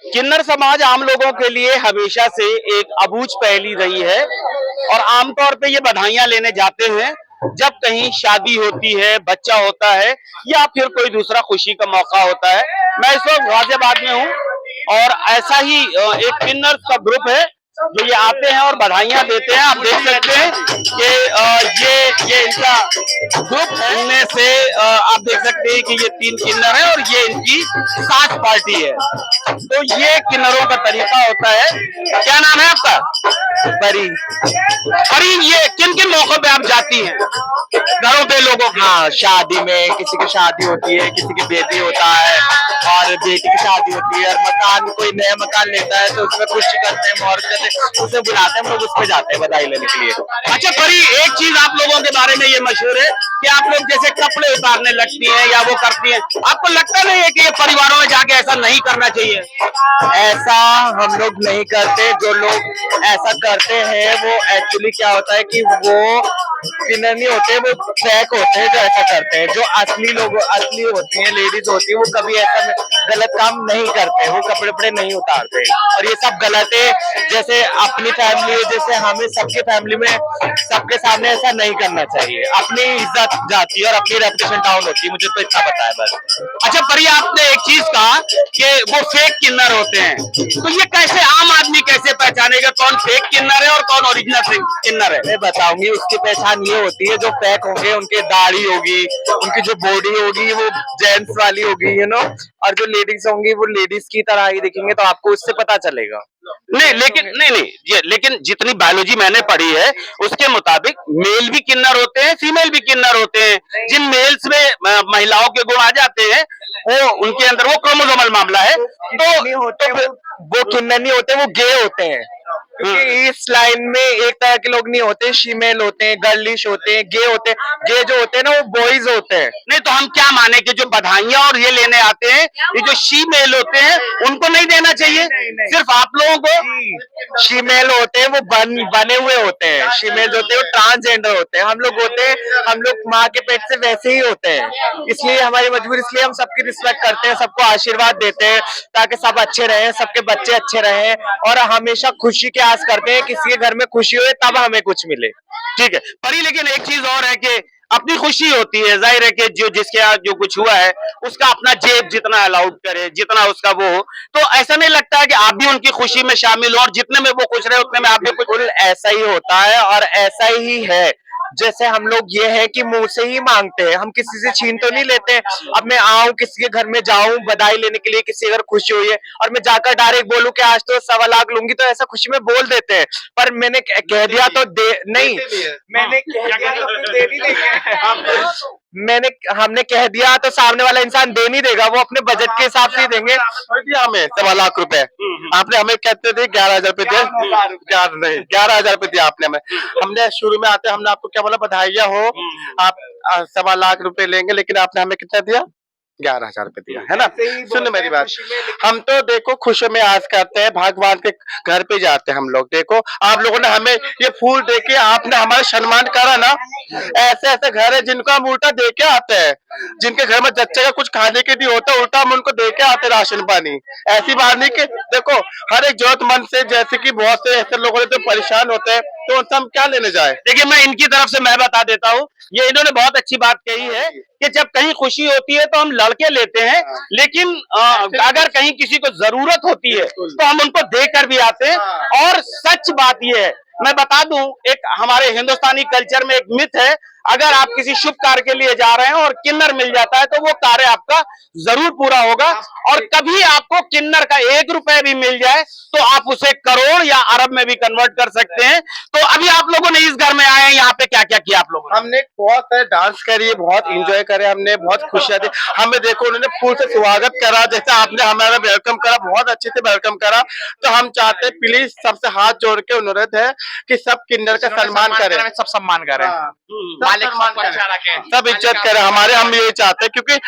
किन्नर समाज आम लोगों के लिए हमेशा से एक अबूझ पहेली रही है और आमतौर पे ये बधाइयां लेने जाते हैं जब कहीं शादी होती है, बच्चा होता है या फिर कोई दूसरा खुशी का मौका होता है। मैं इस वक्त गाजियाबाद में हूँ और ऐसा ही एक किन्नर का ग्रुप है जो ये आते हैं और बधाइयां देते हैं। आप देख सकते हैं कि ये इनका ग्रुप है। इनमें से आप देख सकते हैं कि ये 3 किन्नर है और ये इनकी साथ पार्टी है। तो ये किन्नरों का तरीका होता है। क्या नाम है आपका? परी। परी, ये किन किन मौकों पे आप जाती हैं? घरों पे लोगों की? हाँ, शादी में किसी की शादी होती है, किसी की बेटी होता है और बेटी की शादी होती है और मकान, कोई नया मकान लेता है तो उसमें खुशी करते हैं, मुहूर्त करते हैं, उसे बुलाते हैं, हम लोग उस पे जाते हैं बधाई लेने के लिए। अच्छा परी, एक चीज आप लोगों के बारे में ये मशहूर है कि आप लोग जैसे कपड़े उतारने लगती हैं या वो करती हैं, आपको लगता नहीं है कि ये परिवारों में जाके ऐसा नहीं करना चाहिए? ऐसा हम लोग नहीं करते। जो लोग ऐसा करते हैं वो एक्चुअली क्या होता है कि वो किन्नर नहीं होते, वो फेक होते हैं जो ऐसा करते हैं। जो असली लोग, असली होती हैं, लेडीज होती है, वो कभी ऐसा गलत काम नहीं करते, वो कपड़े वपड़े नहीं उतारते। और ये सब गलत है। जैसे अपनी फैमिली, जैसे हमें सबके फैमिली में सबके सामने ऐसा नहीं करना चाहिए। अपनी इज्जत जाती है और अपनी रेपुटेशन डाउन होती है, मुझे तो इतना पता है बस। अच्छा परी, आपने एक चीज कहा कि वो फेक किन्नर होते हैं, तो ये कैसे आम आदमी कैसे पहचानेगा कौन फेक किन्नर है और कौन ओरिजिनल किन्नर है? मैं बताऊंगी। उसकी पहचान ये होती है, जो फेक होंगे उनकी दाढ़ी होगी, उनकी जो बॉडी होगी वो जेंट्स वाली होगी, और जो लेडीज होंगी वो लेडीज की तरह ही दिखेंगे, तो आपको उससे पता चलेगा। नहीं लेकिन लेकिन जितनी बायोलॉजी मैंने पढ़ी है उसके मुताबिक मेल भी किन्नर होते हैं, फीमेल भी किन्नर होते हैं। जिन मेल्स में महिलाओं के गुण आ जाते हैं वो उनके अंदर वो क्रोमोसोमल मामला है। वो किन्नर नहीं होते, वो गे होते हैं। क्योंकि इस लाइन में एक तरह के लोग नहीं होते, फीमेल होते हैं, गर्लिश होते हैं, गे होते हैं। गे जो होते हैं ना वो बॉयज होते हैं। नहीं तो हम क्या माने कि जो बधाइयां और ये लेने आते हैं, ये जो शी मेल होते हैं उनको नहीं देना चाहिए? नहीं। सिर्फ आप लोगों को? फीमेल होते हैं वो बने हुए होते हैं, फीमेल होते हैं वो ट्रांसजेंडर होते हैं। हम लोग होते हैं, हम लोग माँ के पेट से वैसे ही होते हैं। इसलिए हमारी मजबूरी, इसलिए हम सबकी रिस्पेक्ट करते हैं, सबको आशीर्वाद देते हैं ताकि सब अच्छे रहे, सबके बच्चे अच्छे रहे और हमेशा खुशी के आस करते हैं। किसी के घर में खुशी हो तब हमें कुछ मिले। ठीक है परी, लेकिन एक चीज और है कि अपनी खुशी होती है, जाहिर है कि जो जिसके यहाँ जो कुछ हुआ है उसका अपना जेब जितना अलाउड करे, जितना उसका वो हो, तो ऐसा नहीं लगता है कि आप भी उनकी खुशी में शामिल हो और जितने में वो खुश रहे उतने में आप भी कुछ? ऐसा ही होता है और ऐसा ही है। जैसे हम लोग ये है कि मुंह से ही मांगते हैं, हम किसी से छीन तो नहीं लेते। अब मैं आऊं किसी के घर में, जाऊं बधाई लेने के लिए, किसी अगर खुशी हुई है और मैं जाकर डायरेक्ट बोलूं कि आज तो 1.25 लाख लूंगी, तो ऐसा खुशी में बोल देते हैं। पर मैंने कह दिया तो नहीं, मैंने कह दिया तो दे नहीं देंगे। हमने कह दिया तो सामने वाला इंसान दे नहीं देगा, वो अपने बजट के हिसाब से ही देंगे। हमें 1.25 लाख रुपए आपने हमें कहते थे 11,000 रुपए दिए, 11,000 रुपए दिया आपने हमें। हमने शुरू में आते हमने आपको क्या बोला, बधाइयां हो, आप 1.25 लाख रुपए लेंगे, लेकिन आपने हमें कितना दिया? 11,000 रुपए दिया, है ना? सुनो मेरी बात, हम तो देखो खुशी में आस करते हैं, भगवान के घर पे जाते हैं हम लोग। देखो आप लोगों ने हमें ये फूल देके आपने हमारा सम्मान करा ना। ऐसे ऐसे घर है जिनको हम उल्टा दे के आते हैं, जिनके घर में बच्चे का कुछ खाने के लिए होता है उल्टा हम उनको दे के आते राशन पानी। ऐसी बात नहीं कि देखो हर एक जरूरतमंद से, जैसे कि बहुत से ऐसे लोग जो परेशान होते हैं, तो उनसे हम क्या लेने जाए? देखिए मैं इनकी तरफ से मैं बता देता हूँ, ये इन्होंने बहुत अच्छी बात कही है कि जब कहीं खुशी होती है तो हम लड़के लेते हैं, लेकिन अगर कहीं किसी को जरूरत होती है तो हम उनको देकर भी आते हैं। और सच बात यह है, मैं बता दूं, एक हमारे हिंदुस्तानी कल्चर में एक मिथ है, अगर आप किसी शुभ कार्य के लिए जा रहे हैं और किन्नर मिल जाता है तो वो कार्य आपका जरूर पूरा होगा। और कभी आपको किन्नर का 1 रुपए भी मिल जाए तो आप उसे करोड़ या अरब में भी कन्वर्ट कर सकते हैं। तो अभी आप लोगों ने इस घर में आए हैं, यहाँ पे क्या क्या किया आप लोगों ने? हमने बहुत सारे डांस करी, बहुत एंजॉय करे, हमने बहुत खुशियां दी। हमें देखो उन्होंने फूल से स्वागत करा, जैसे आपने हमारा वेलकम करा, बहुत अच्छे से वेलकम करा। तो हम चाहते हैं प्लीज सबसे हाथ जोड़ के अनुरोध है कि सब किन्नर का सम्मान करें, सब सम्मान करें, सब इज्जत करें हमारे। हम यही चाहते हैं क्योंकि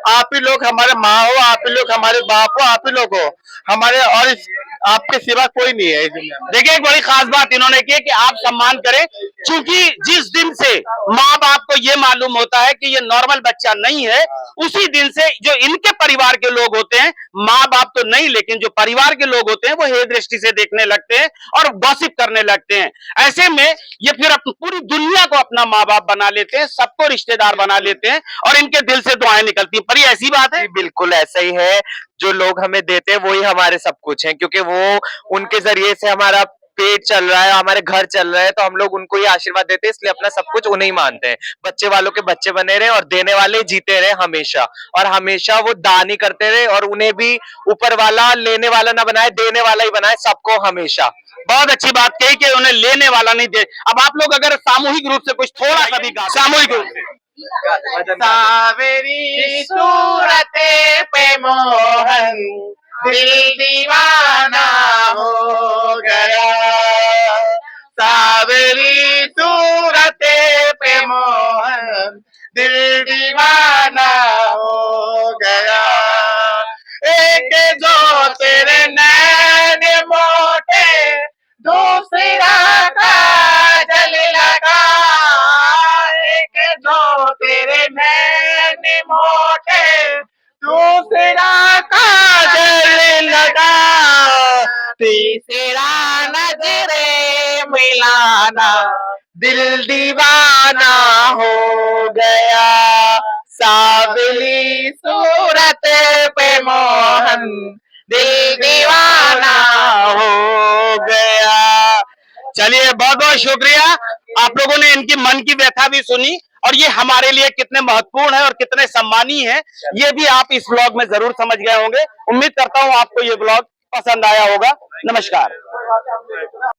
आप ही लोग हमारे माँ हो, आप ही लोग हमारे बाप हो, आप ही लोग हो हमारे। और आपके सिवा कोई नहीं है इस दुनिया में। देखिए, एक बड़ी खास बात इन्होंने की है कि आप सम्मान करें, क्योंकि जिस दिन से माँ बाप को ये मालूम होता है कि ये नॉर्मल बच्चा नहीं है, उसी दिन से जो इनके परिवार के लोग होते हैं, माँ बाप तो नहीं लेकिन जो परिवार के लोग होते हैं वो हे दृष्टि से देखने लगते हैं और गॉसिप करने लगते हैं। ऐसे में ये फिर पूरी दुनिया को अपना माँ बाप बना लेते हैं, सबको रिश्तेदार बना लेते हैं और इनके दिल से दुआएं निकलती हैं। पर ये ऐसी बात है? जी, बिल्कुल ऐसा ही है। जो लोग हमें देते हैं वही हमारे सब कुछ हैं, क्योंकि वो उनके जरिए से हमारा पेट चल रहा है, हमारे घर चल रहे हैं, तो हम लोग उनको ही आशीर्वाद देते हैं, इसलिए अपना सब कुछ उन्हें ही मानते हैं। बच्चे वालों के बच्चे बने रहे और देने वाले जीते रहे हमेशा, और हमेशा वो दान ही करते रहे, और उन्हें भी ऊपर वाला लेने वाला ना बनाए, देने वाला ही बनाए सबको हमेशा। बहुत अच्छी बात कही कि उन्हें लेने वाला नहीं दे। अब आप लोग अगर सामूहिक रूप से कुछ थोड़ा सा भी गा, सामूहिक रूप से। सावरी सूरते पे मोहन दिल दीवाना हो गया, सावरी सूरते पे मोहन दिल दीवाना हो गया, एक जो तेरे नैन मोटे दूसरा काजल लगा, एक जो तेरे नैन मोटे दूसरा काजल लगा, तीसरा नजरे मिलाना दिल दीवाना हो गया, सावली सूरत पे मोहन दिल दीवाना हो गया। चलिए, बहुत बहुत शुक्रिया। आप लोगों ने इनकी मन की व्यथा भी सुनी और ये हमारे लिए कितने महत्वपूर्ण है और कितने सम्मानीय है, ये भी आप इस ब्लॉग में जरूर समझ गए होंगे। उम्मीद करता हूं आपको ये ब्लॉग पसंद आया होगा। नमस्कार।